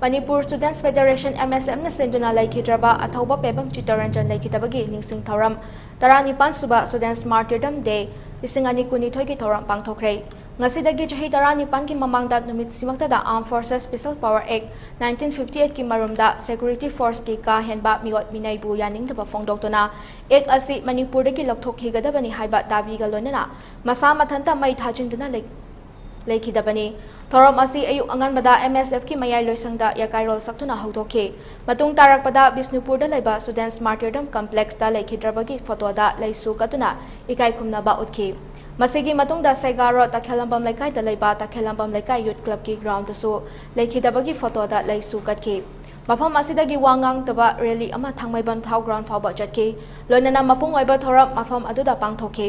Manipur Students Federation MSM na senduna leikhidaba Athouba Pebam Chitaranjan leikhidabagi ningsing thouram 19 suba Students Martyrdom Day lisingani kunithoi ki thouram pangthokhre ngasidagi chahi 19 ki mamangda numit simaktada Armed Forces Special Power Act 1958 ki marumda Security Force ki ka henba miot minaibu yaning thaba fongdoktona ek asi Manipur dagi lokthokhigadabani haiba dabi galonana masa mathanta mai thajinduna leikhidabani thouram asi ayu anganbada MSF ki mayai loisangda yakairol saktuna haudoke matung tarakpada Bisnupurda laiba Students Martyrdom Complex da leikhidrabagi photo da leisu katuna ikai khumna ba utki masigi matungda Segaro takhelambam laikai da laiba takhelambam laikai youth club ki ground so leikhidabagi photo da leisu katki mafam asidagi wangang taba rally ama thangmaibam thau ground fawba jatki loinana mapung oiba thouram mafam aduda pangthoke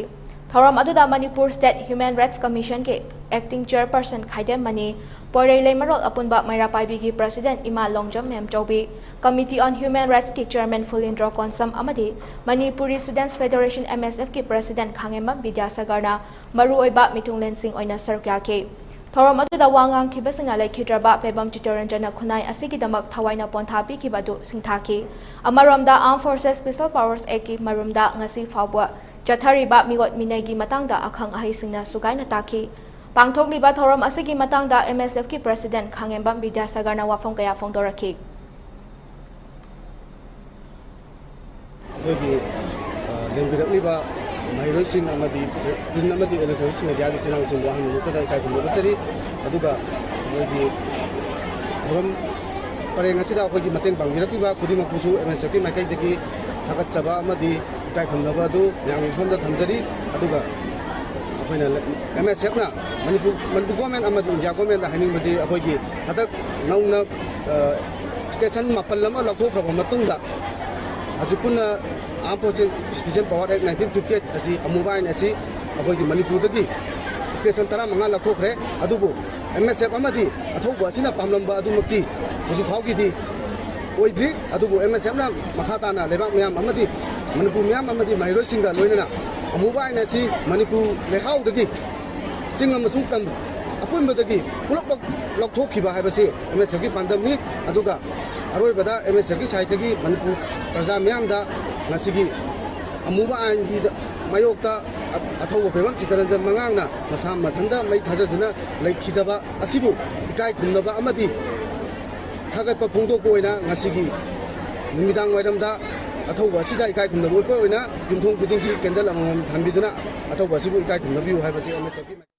thouram aduda Manipur State Human Rights Commission ke acting chairperson Khaidem Mani Porei Leimarol apunba Maira Paibigi President Ima Longjam Mem Chaubi Committee on Human Rights ki Chairman Fulindro Konsam amadi Manipuri Students Federation MSF ki President Khangema Vidyasagarna maru oiba mitunglen sing oina sarkya ke thouram aduda wangang khibasinga leikhidraba Pebam Chitaranjan khunai asigi damak thawaina ponthapi ki badu singthaki amaramda Armed Forces Special Powers Act ki marumda ngasi fawba Chathariba migot minagi matangda akhang ahisingna sugaina taki pangthokliba thouram asigi matangda MSF ki President Khangembam Vidyasagarna wafam kaya fongdoraki Ogi lengbidabliba mairoising amadi prin amadi electronics media gi sinang sing wahan nutada kai khum basari aduga ogi thouram pareng asida ogi mateng pangbirakiba kudima pusu MSF ki maikai degi hagat chaba amadi kai khumnaba du yang phomda thamjari aduga akoina MSF na Manipur government amadi India government da haning baji akoigi hadak nauna station mapal lama lathokhraba matungda ajupuna Armed Forces Special Power Act 1958 asi amubain asi akoigi Manipur dagi station tara manga lathokre adubu MSF amadi athouba asina pamlamba adumukti hoji phaugi di oidri adubu MSF na makhata na lebak myam amadi Manipur myam amadi mairoi singa loinana amubai na si Manipur lehau dagi singa masung tam apun badagi pulok lokthokhiba haibase MSF ki pandamni aduga aroi bada MSF ki site gi Manipur praja myam da ngasigi amubai gi mayokta Athouba Pebam Chitaranjan mangangna masam mathanda mai thajaduna leikhidaba asibu ikai khumnaba amadi thagatpa phongdokko oina ngasigi numidang wairamda Athouba sida ikai khumnaba oina yumthong khudingki kendal amam thambiduna Athouba sibu ikai khumnabiu haibase MSF